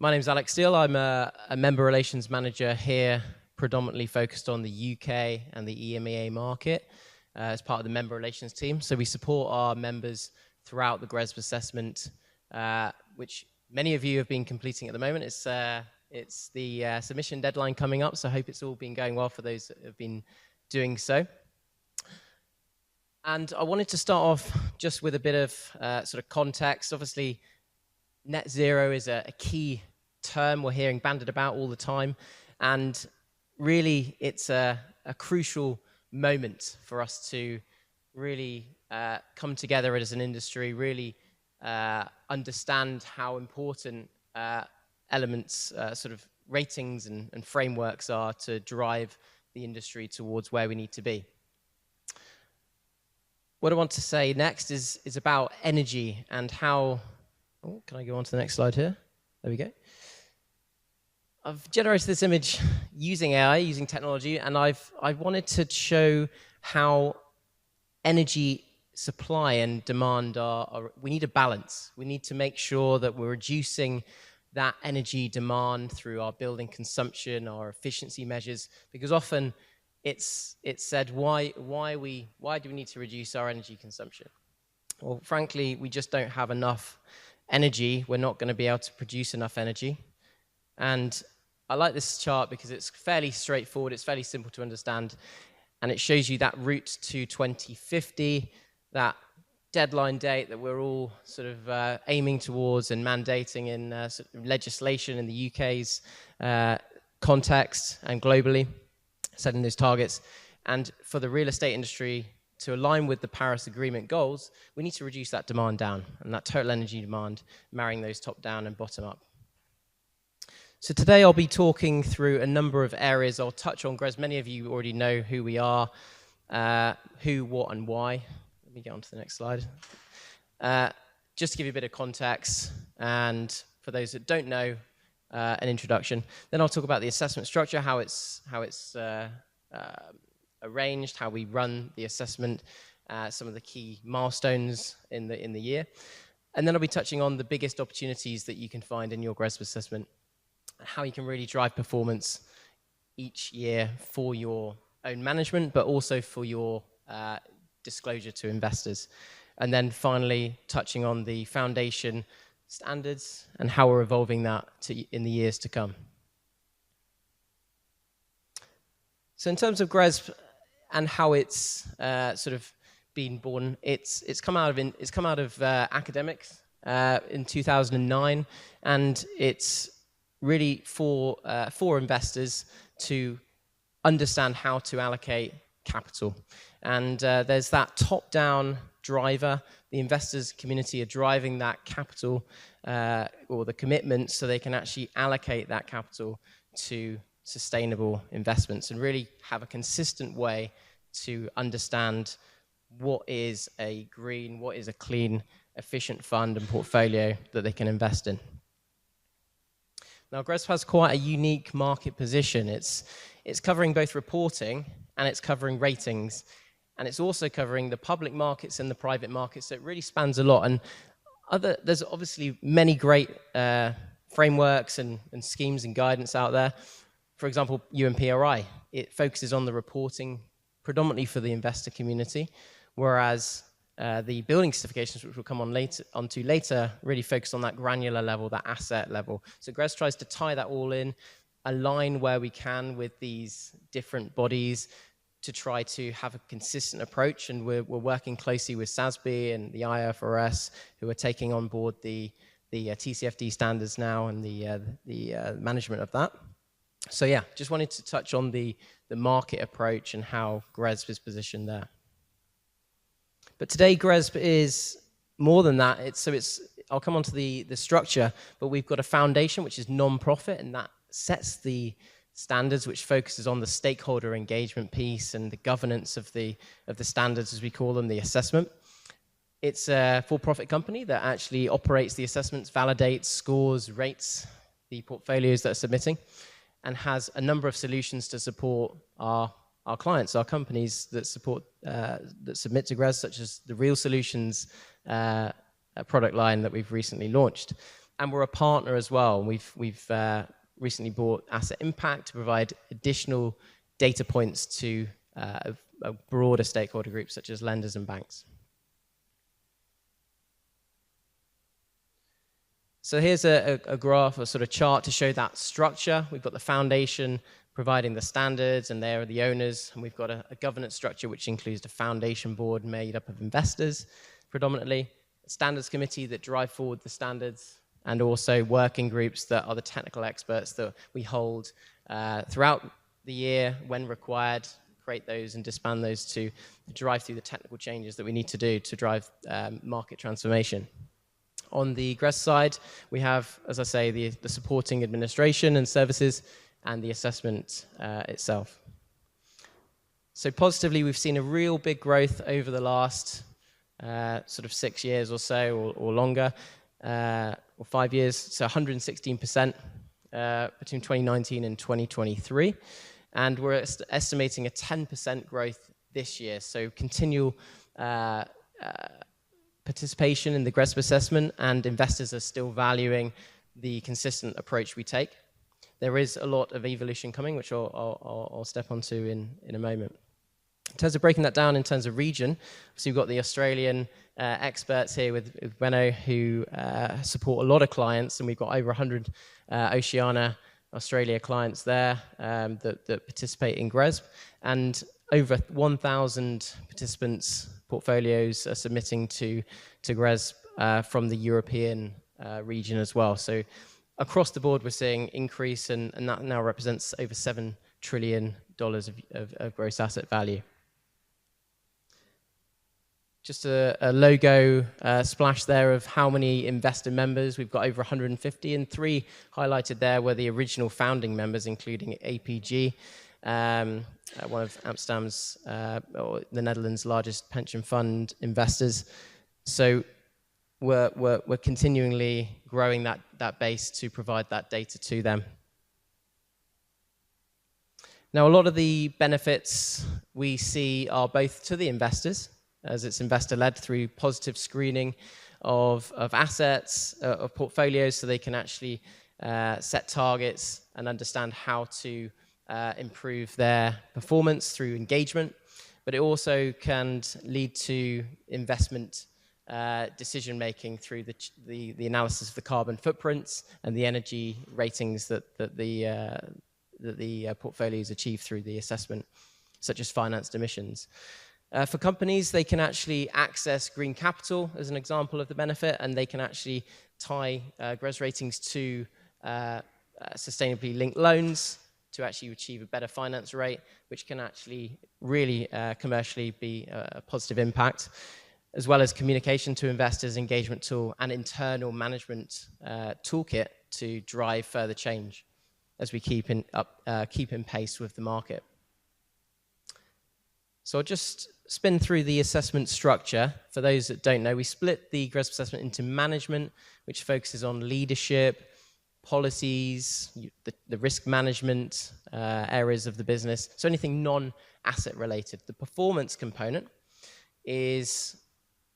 My name's Alex Steele. I'm a member relations manager here, predominantly focused on the UK and the EMEA market as part of the member relations team. So we support our members throughout the GRESB assessment, which many of you have been completing at the moment. It's the submission deadline coming up, so I hope it's all been going well for those that have been doing so. And I wanted to start off just with a bit of sort of context. Obviously, net zero is a key term we're hearing bandied about all the time, and really it's a crucial moment for us to really come together as an industry, really understand how important elements, sort of ratings and frameworks are to drive the industry towards where we need to be. What I want to say next is about energy and how. Oh, can I go on to the next slide here? There we go. I've generated this image using AI, using technology, and I wanted to show how energy supply and demand we need a balance. We need to make sure that we're reducing that energy demand through our building consumption, our efficiency measures, because often it's said, why do we need to reduce our energy consumption? Well, frankly, we just don't have enough energy. We're not going to be able to produce enough energy. And I like this chart because it's fairly straightforward, it's fairly simple to understand, and it shows you that route to 2050, that deadline date that we're all sort of aiming towards and mandating in sort of legislation in the UK's context and globally, setting those targets. And for the real estate industry to align with the Paris Agreement goals, we need to reduce that demand down, and that total energy demand, marrying those top down and bottom up. So today I'll be talking through a number of areas. I'll touch on GRESB. Many of you already know who we are, who, what, and why. Let me get on to the next slide. Just to give you a bit of context, and for those that don't know, an introduction. Then I'll talk about the assessment structure, how it's arranged, how we run the assessment, some of the key milestones in the year. And then I'll be touching on the biggest opportunities that you can find in your GRESB assessment, how you can really drive performance each year for your own management, but also for your disclosure to investors. And then finally, touching on the foundation standards and how we're evolving that in the years to come. So in terms of GRESB and how it's sort of been born, it's come out of academics in 2009, and it's really for investors to understand how to allocate capital. And there's that top-down driver. The investors community are driving that capital or the commitment so they can actually allocate that capital to sustainable investments and really have a consistent way to understand what is a green, what is a clean, efficient fund and portfolio that they can invest in. Now, GRESB has quite a unique market position. It's covering both reporting and it's covering ratings, and it's also covering the public markets and the private markets. So it really spans a lot. And there's obviously many great frameworks and schemes and guidance out there. For example, UNPRI, it focuses on the reporting predominantly for the investor community, whereas the building certifications, which we'll come onto later, really focus on that granular level, that asset level. So GRESB tries to tie that all in, align where we can with these different bodies to try to have a consistent approach. And we're working closely with SASB and the IFRS, who are taking on board the TCFD standards now and the management of that. So yeah, just wanted to touch on the market approach and how GRESB is positioned there. But today, GRESB is more than that. I'll come on to the structure, but we've got a foundation, which is non-profit, and that sets the standards, which focuses on the stakeholder engagement piece and the governance of the standards, as we call them, the assessment. It's a for-profit company that actually operates the assessments, validates, scores, rates the portfolios that are submitting, and has a number of solutions to support our clients, our companies that support that submit to GRESB, such as the Real Solutions product line that we've recently launched. And we're a partner as well. We've recently bought Asset Impact to provide additional data points to a broader stakeholder group such as lenders and banks. So here's a graph, a sort of chart to show that structure. We've got the foundation providing the standards, and they're the owners. And we've got a governance structure which includes a foundation board made up of investors predominantly, a standards committee that drive forward the standards, and also working groups that are the technical experts that we hold throughout the year when required, create those and disband those to drive through the technical changes that we need to do to drive market transformation. On the GRESB side, we have, as I say, the supporting administration and services and the assessment itself. So positively, we've seen a real big growth over the last sort of 6 years or so, or longer, or 5 years, so 116% between 2019 and 2023. And we're estimating a 10% growth this year, so continual participation in the GRESB assessment, and investors are still valuing the consistent approach we take. There is a lot of evolution coming, which I'll step onto in a moment. In terms of breaking that down in terms of region, so we've got the Australian experts here with Bueno, who support a lot of clients, and we've got over 100 Oceania, Australia clients there that participate in GRESB, and over 1,000 participants' portfolios are submitting to GRESB from the European region as well. So across the board, we're seeing increase, and that now represents over $7 trillion of gross asset value. Just a logo splash there of how many investor members. We've got over 150, and 3 highlighted there were the original founding members, including APG, one of Amsterdam's or the Netherlands' largest pension fund investors. So we're continually growing that base to provide that data to them. Now, a lot of the benefits we see are both to the investors, as it's investor-led through positive screening of assets, of portfolios, so they can actually set targets and understand how to improve their performance through engagement. But it also can lead to investment decision-making through the analysis of the carbon footprints and the energy ratings that the portfolios achieve through the assessment, such as financed emissions. For companies, they can actually access green capital as an example of the benefit, and they can actually tie GRESB ratings to sustainably linked loans to actually achieve a better finance rate, which can actually really commercially be a positive impact, as well as communication to investors, engagement tool, and internal management toolkit to drive further change as we keep in pace with the market. So I'll just spin through the assessment structure. For those that don't know, we split the GRESB assessment into management, which focuses on leadership, policies, the risk management areas of the business, so anything non-asset related. The performance component is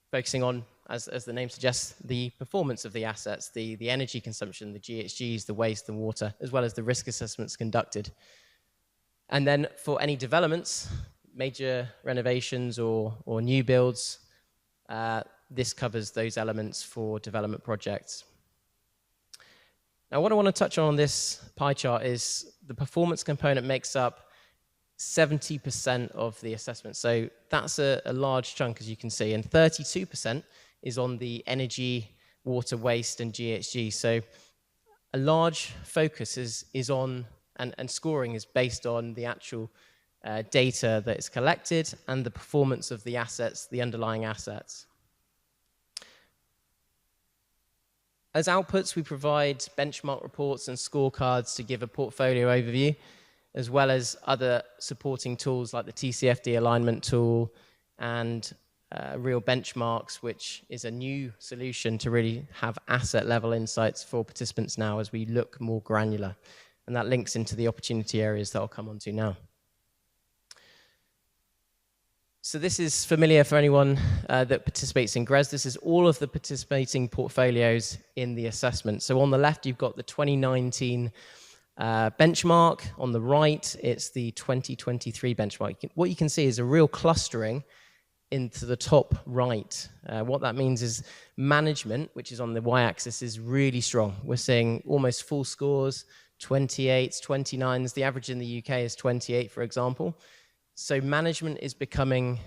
focusing on, as the name suggests, the performance of the assets, the energy consumption, the GHGs, the waste, the water, as well as the risk assessments conducted. And then for any developments, major renovations or new builds, this covers those elements for development projects. Now, what I want to touch on this pie chart is the performance component makes up 70% of the assessment. So that's a large chunk, as you can see, and 32% is on the energy, water, waste, and GHG. So a large focus is on, and scoring is based on the actual data that is collected and the performance of the assets, the underlying assets. As outputs, we provide benchmark reports and scorecards to give a portfolio overview, as well as other supporting tools like the TCFD alignment tool and real benchmarks, which is a new solution to really have asset level insights for participants now as we look more granular. And that links into the opportunity areas that I'll come on to now. So this is familiar for anyone that participates in GRESB. This is all of the participating portfolios in the assessment. So on the left, you've got the 2019 benchmark. On the right, it's the 2023 benchmark. What you can see is a real clustering into the top right. What that means is management, which is on the y-axis, is really strong. We're seeing almost full scores, 28s, 29s. The average in the UK is 28, for example. So management is becoming,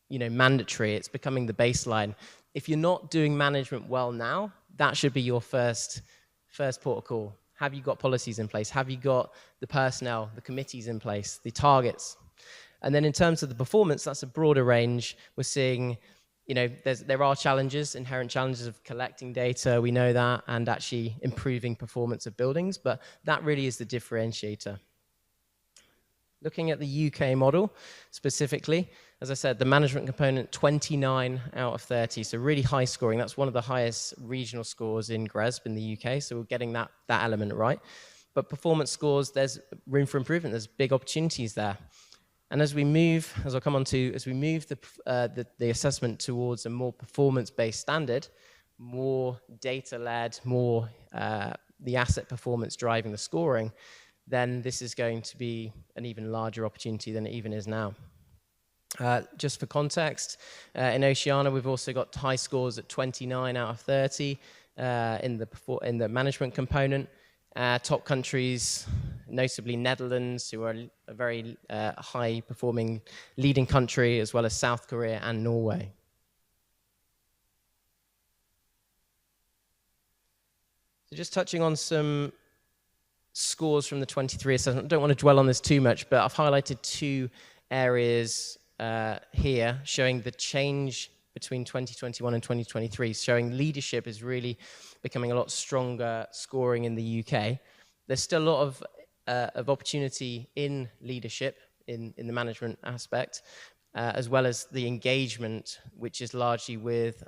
mandatory. It's becoming the baseline. If you're not doing management well now, that should be your first port of call. Have you got policies in place? Have you got the personnel, the committees in place, the targets? And then in terms of the performance, that's a broader range. We're seeing, there are challenges, inherent challenges of collecting data. We know that, and actually improving performance of buildings. But that really is the differentiator. Looking at the UK model specifically, as I said, the management component, 29 out of 30, so really high scoring. That's one of the highest regional scores in GRESB in the UK, so we're getting that element right. But performance scores, there's room for improvement. There's big opportunities there. And as we move, as I'll come on to, as we move the assessment towards a more performance-based standard, more data-led, more the asset performance driving the scoring, then this is going to be an even larger opportunity than it even is now. Just for context, in Oceania, we've also got high scores at 29 out of 30 in the management component. Top countries, notably Netherlands, who are a very high-performing leading country, as well as South Korea and Norway. So just touching on some scores from the 23 assessment. I don't want to dwell on this too much, but I've highlighted two areas here showing the change between 2021 and 2023, showing leadership is really becoming a lot stronger scoring in the UK. There's still a lot of opportunity in leadership, in the management aspect, as well as the engagement, which is largely with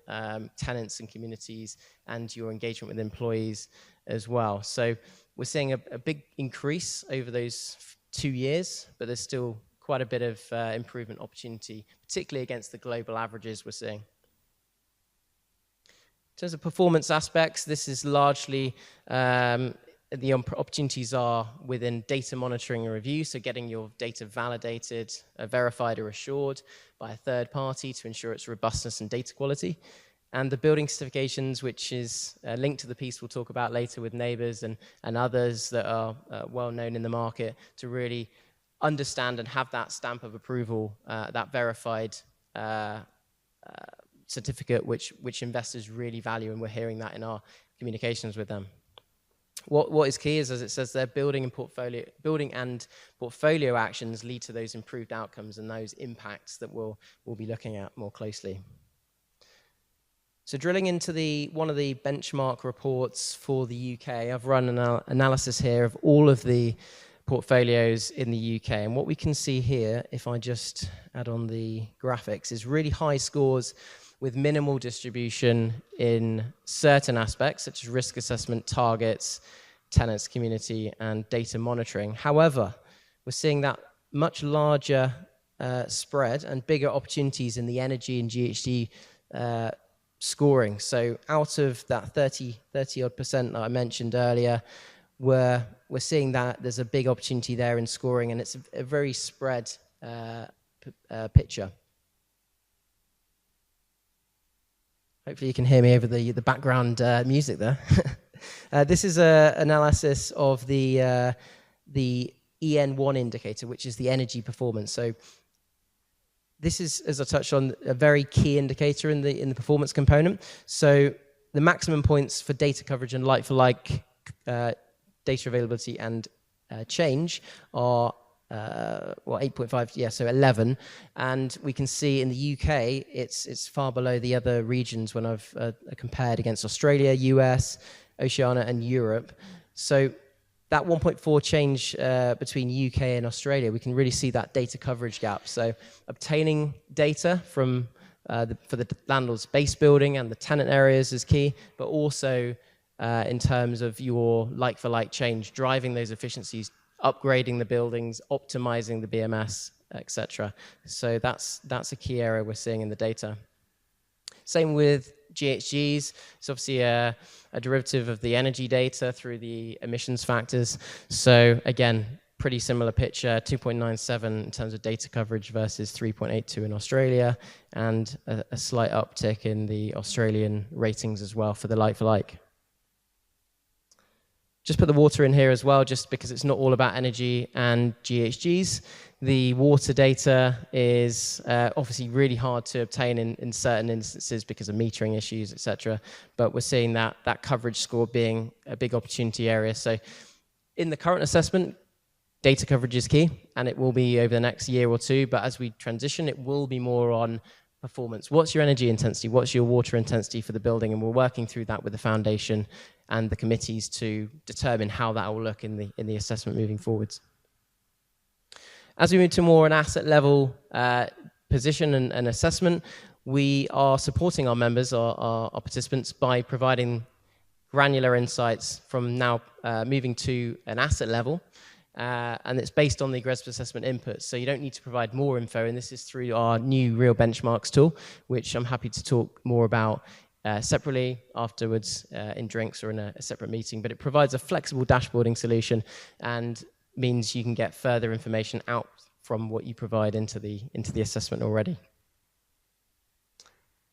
tenants and communities, and your engagement with employees as well. So we're seeing a big increase over those 2 years, but there's still quite a bit of improvement opportunity, particularly against the global averages we're seeing. In terms of performance aspects, this is largely the opportunities are within data monitoring and review, so getting your data validated, verified or assured by a third party to ensure its robustness and data quality. And the building certifications, which is linked to the piece we'll talk about later with Nabers and others that are well known in the market, to really understand and have that stamp of approval, that verified certificate, which investors really value, and we're hearing that in our communications with them. What is key is, as it says there, building and portfolio actions lead to those improved outcomes and those impacts that we'll be looking at more closely. So drilling into one of the benchmark reports for the UK, I've run an analysis here of all of the portfolios in the UK. And what we can see here, if I just add on the graphics, is really high scores with minimal distribution in certain aspects, such as risk assessment, targets, tenants, community, and data monitoring. However, we're seeing that much larger spread and bigger opportunities in the energy and GHG scoring. So out of that 30-odd% that I mentioned earlier, we're seeing that there's a big opportunity there in scoring, and it's a very spread picture. Hopefully you can hear me over the background music there. This is an analysis of the EN1 indicator, which is the energy performance. So this is, as I touched on, a very key indicator in the performance component. So the maximum points for data coverage and like-for-like data availability and change are 8.5, yeah, so 11. And we can see in the UK, it's far below the other regions when I've compared against Australia, US, Oceania, and Europe. So that 1.4 change between UK and Australia, we can really see that data coverage gap. So obtaining data from for the landlord's base building and the tenant areas is key, but also in terms of your like-for-like change, driving those efficiencies, upgrading the buildings, optimizing the BMS etc. So that's a key area we're seeing in the data. Same with GHGs. It's obviously a derivative of the energy data through the emissions factors. So again, pretty similar picture, 2.97 in terms of data coverage versus 3.82 in Australia, and a slight uptick in the Australian ratings as well for the like-for-like. Just put the water in here as well, just because it's not all about energy and GHGs. The water data is obviously really hard to obtain in certain instances because of metering issues, etc. But we're seeing that coverage score being a big opportunity area. So in the current assessment, data coverage is key, and it will be over the next year or two. But as we transition, it will be more on performance. What's your energy intensity? What's your water intensity for the building? And we're working through that with the foundation and the committees to determine how that will look in the assessment moving forwards. As we move to more an asset level position and assessment, we are supporting our members, our participants, by providing granular insights from now moving to an asset level. And it's based on the GRESB assessment inputs. So you don't need to provide more info, and this is through our new Real Benchmarks tool, which I'm happy to talk more about separately afterwards in drinks or in a separate meeting. But it provides a flexible dashboarding solution and means you can get further information out from what you provide into the assessment already.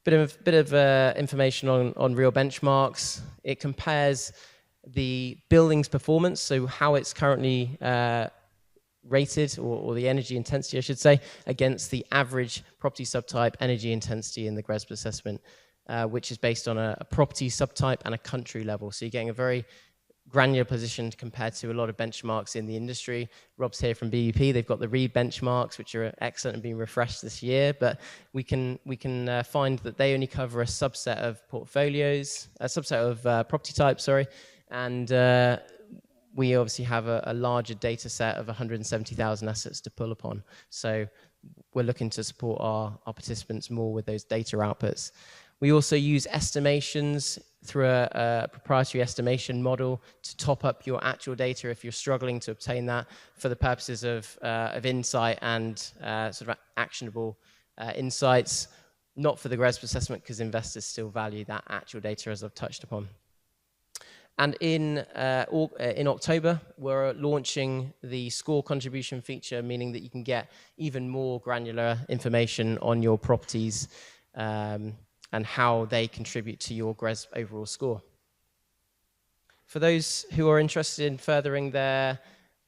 Bit of information on Real Benchmarks. It compares the building's performance, so how it's currently rated, or the energy intensity, I should say, against the average property subtype energy intensity in the GRESB assessment, which is based on a property subtype and a country level. So you're getting a very granular position compared to a lot of benchmarks in the industry. Rob's here from BUP. They've got the REED benchmarks, which are excellent and being refreshed this year, but we can find that they only cover a subset of portfolios, a subset of property types, sorry, and we obviously have a larger data set of 170,000 assets to pull upon. So we're looking to support our participants more with those data outputs. We also use estimations through a proprietary estimation model to top up your actual data if you're struggling to obtain that for the purposes of insight and sort of actionable insights, not for the GRESB assessment because investors still value that actual data, as I've touched upon. And in October, we're launching the score contribution feature, meaning that you can get even more granular information on your properties and how they contribute to your GRESB overall score. For those who are interested in furthering their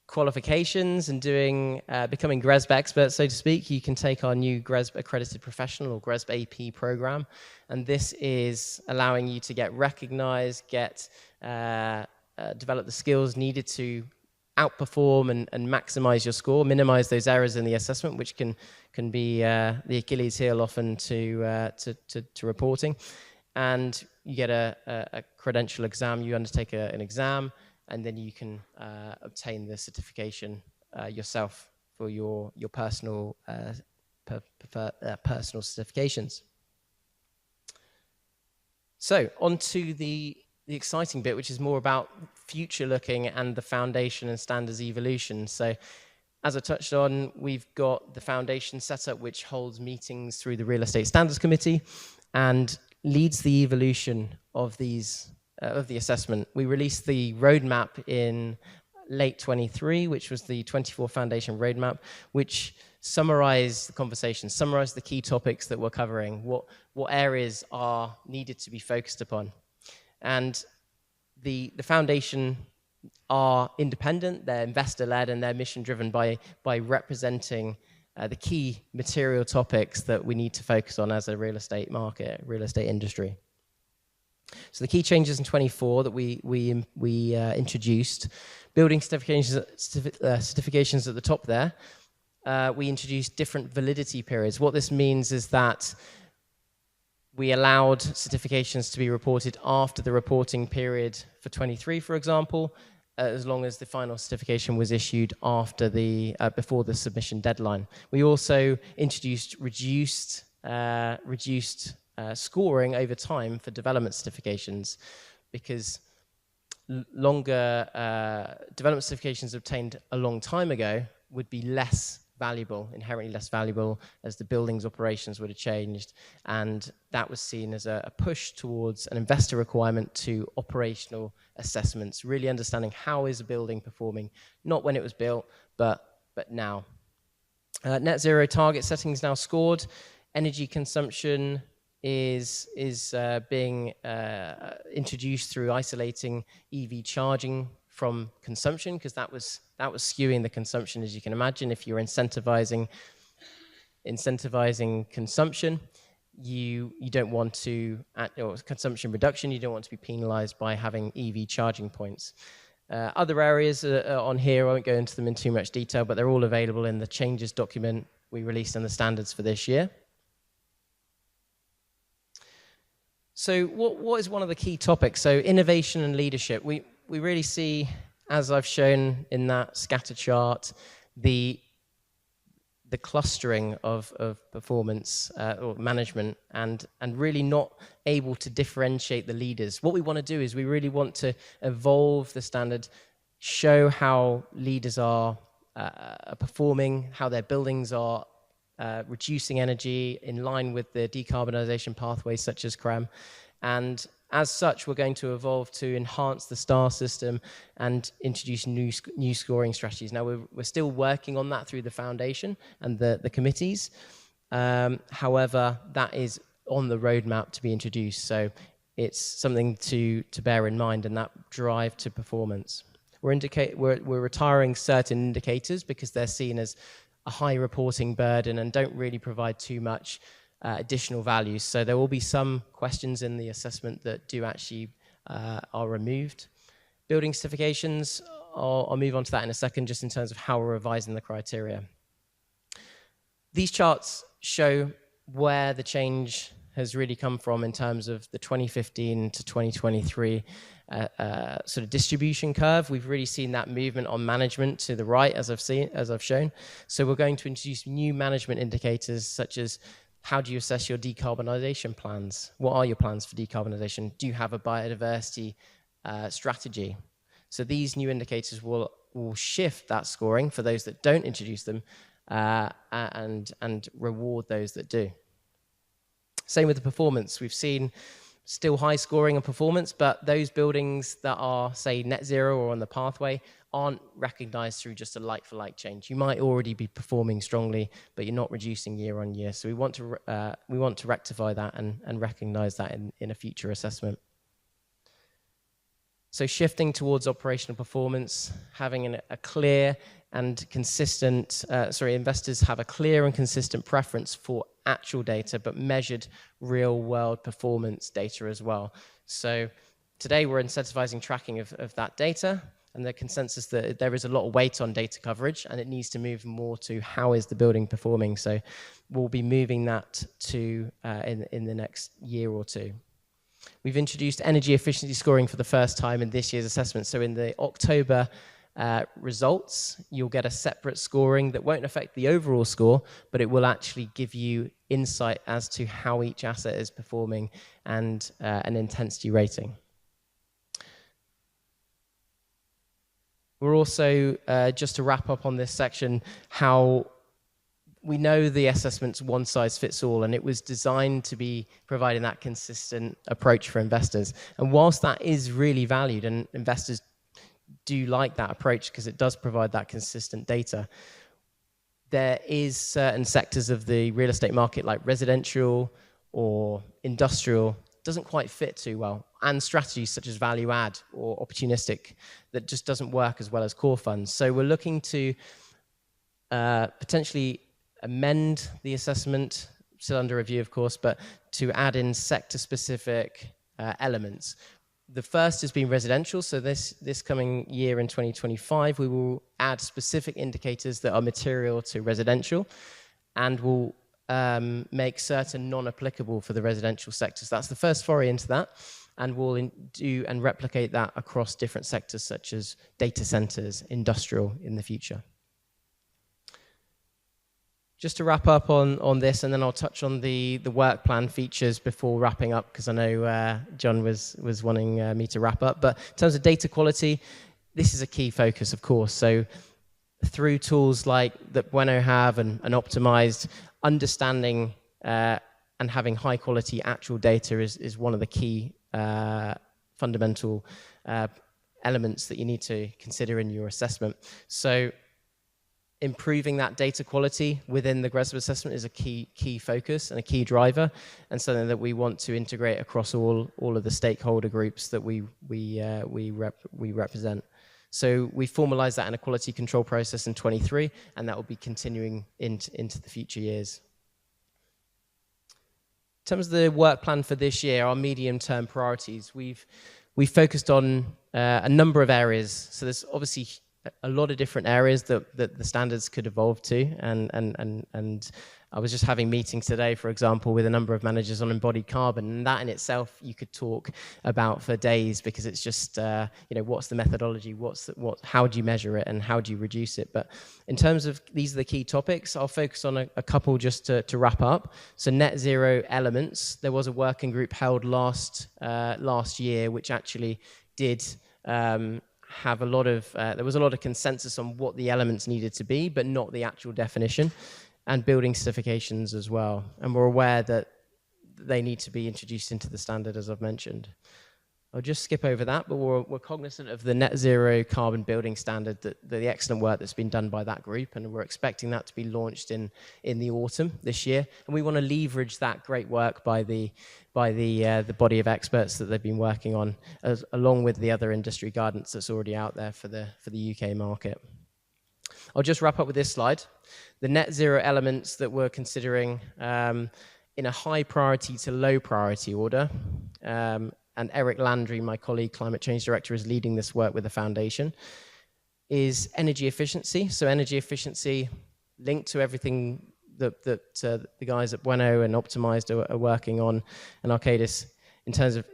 qualifications and becoming GRESB experts, so to speak, you can take our new GRESB Accredited Professional or GRESB AP program. And this is allowing you to get recognized, develop the skills needed to outperform and maximize your score, minimize those errors in the assessment, which can be the Achilles heel often to reporting. And you get a credential exam. You undertake an exam, and then you can obtain the certification yourself for your personal personal certifications. So on to the exciting bit, which is more about future looking and the foundation and standards evolution. So as I touched on, we've got the foundation setup, which holds meetings through the Real Estate Standards Committee and leads the evolution of of the assessment. We released the roadmap in late 23, which was the 24 Foundation Roadmap, which summarized the conversation, summarized the key topics that we're covering, what areas are needed to be focused upon. And the foundation are independent, they're investor-led, and they're mission-driven by representing the key material topics that we need to focus on as a real estate market, real estate industry. So the key changes in 24 that we introduced, building certifications at the top there. We introduced different validity periods. What this means is that we allowed certifications to be reported after the reporting period for 23, for example, as long as the final certification was issued after before the submission deadline. We also introduced reduced scoring over time for development certifications, because longer development certifications obtained a long time ago would be less valuable, inherently less valuable, as the building's operations would have changed. And that was seen as a push towards an investor requirement to operational assessments, really understanding how is a building performing, not when it was built, but now. Net zero target setting is now scored. Energy consumption is being introduced through isolating EV charging from consumption, because that was skewing the consumption, as you can imagine. If you're incentivizing consumption, you don't want to, or consumption reduction, you don't want to be penalized by having EV charging points. Other areas on here, I won't go into them in too much detail, but they're all available in the changes document we released and the standards for this year. So what is one of the key topics? So innovation and leadership. We really see, as I've shown in that scatter chart, the clustering of performance or management, and really not able to differentiate the leaders. What we want to do is we really want to evolve the standard, show how leaders are performing, how their buildings are reducing energy in line with the decarbonisation pathways such as CRREM. And as such, we're going to evolve to enhance the STAR system and introduce new scoring strategies. Now, we're still working on that through the foundation and the committees. However, that is on the roadmap to be introduced. So it's something to bear in mind, and that drive to performance. We're retiring certain indicators because they're seen as a high reporting burden and don't really provide too much additional value. So there will be some questions in the assessment that do actually are removed. Building certifications, I'll move on to that in a second, just in terms of how we're revising the criteria. These charts show where the change has really come from in terms of the 2015 to 2023 sort of distribution curve. We've really seen that movement on management to the right, as I've shown. So we're going to introduce new management indicators, such as how do you assess your decarbonisation plans? What are your plans for decarbonisation? Do you have a biodiversity strategy? So these new indicators will shift that scoring for those that don't introduce them and reward those that do. Same with the performance. We've seen still high scoring and performance, but those buildings that are, say, net zero or on the pathway aren't recognized through just a like-for-like change. You might already be performing strongly, but you're not reducing year on year. So we want to rectify that and recognize that in a future assessment. So shifting towards operational performance, having a clear and consistent, investors have a clear and consistent preference for actual data, but measured real-world performance data as well. So today we're incentivizing tracking of that data, and the consensus that there is a lot of weight on data coverage, and it needs to move more to how is the building performing. So we'll be moving that to in the next year or two. We've introduced energy efficiency scoring for the first time in this year's assessment. So in the October results, you'll get a separate scoring that won't affect the overall score, but it will actually give you insight as to how each asset is performing and an intensity rating. We're also, just to wrap up on this section, how we know the assessment's one size fits all, and it was designed to be providing that consistent approach for investors. And whilst that is really valued, and investors do like that approach because it does provide that consistent data, there is certain sectors of the real estate market, like residential or industrial, doesn't quite fit too well, and strategies such as value add or opportunistic that just doesn't work as well as core funds. So we're looking to potentially amend the assessment, still under review of course, but to add in sector-specific elements. The first has been residential, so this coming year in 2025, we will add specific indicators that are material to residential, and will make certain non-applicable for the residential sectors. That's the first foray into that, and we'll do and replicate that across different sectors such as data centers, industrial in the future. Just to wrap up on this, and then I'll touch on the work plan features before wrapping up, because I know John was wanting me to wrap up. But in terms of data quality, this is a key focus, of course. So through tools like that Bueno have and optimized, understanding and having high quality actual data is one of the key fundamental elements that you need to consider in your assessment. So improving that data quality within the GRESB assessment is a key focus and a key driver, and something that we want to integrate across all of the stakeholder groups that we represent. So we formalized that in a quality control process in 23, and that will be continuing into the future years. In terms of the work plan for this year, our medium-term priorities, we've focused on a number of areas. So there's obviously a lot of different areas that the standards could evolve to, and I was just having meetings today, for example, with a number of managers on embodied carbon, and that in itself you could talk about for days, because it's just what's the methodology, how do you measure it, and how do you reduce it. But in terms of these are the key topics, I'll focus on a couple just to wrap up. So net zero elements, there was a working group held last year which actually did have a lot of there was a lot of consensus on what the elements needed to be, but not the actual definition, and building certifications as well. And we're aware that they need to be introduced into the standard, as I've mentioned. I'll just skip over that, but we're cognizant of the net zero carbon building standard, the excellent work that's been done by that group, and we're expecting that to be launched in the autumn this year. And we want to leverage that great work by the body of experts that they've been working on, along with the other industry guidance that's already out there for the UK market. I'll just wrap up with this slide. The net zero elements that we're considering in a high priority to low priority order, and Eric Landry, my colleague, Climate Change Director, is leading this work with the foundation, is energy efficiency. So energy efficiency linked to everything that the guys at Bueno and Optimized are working on, and Arcadis, in terms of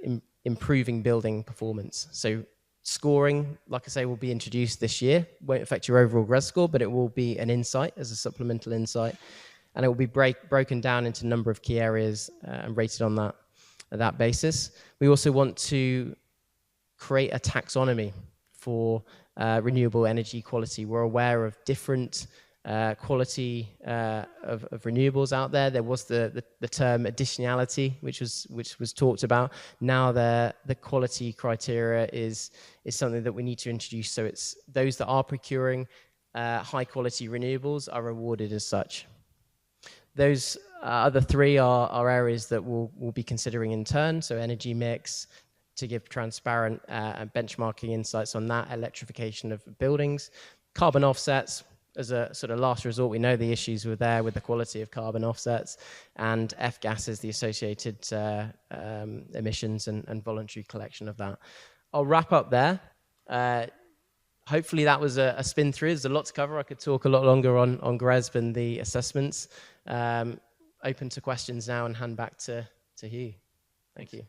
improving building performance. So scoring, like I say, will be introduced this year. Won't affect your overall GRESB score, but it will be an insight as a supplemental insight, and it will be broken down into a number of key areas and rated on that basis. We also want to create a taxonomy for renewable energy quality. We're aware of different quality of renewables out there. There was the term additionality, which was talked about. Now the quality criteria is something that we need to introduce. So it's those that are procuring high quality renewables are rewarded as such. Those other three are areas that we'll be considering in turn. So energy mix, to give transparent benchmarking insights on that, electrification of buildings, carbon offsets as a sort of last resort. We know the issues were there with the quality of carbon offsets, and F-gases, the associated emissions and voluntary collection of that. I'll wrap up there. Hopefully that was a spin through. There's a lot to cover. I could talk a lot longer on GRESB and the assessments. Open to questions now, and hand back to Hugh. Thank you.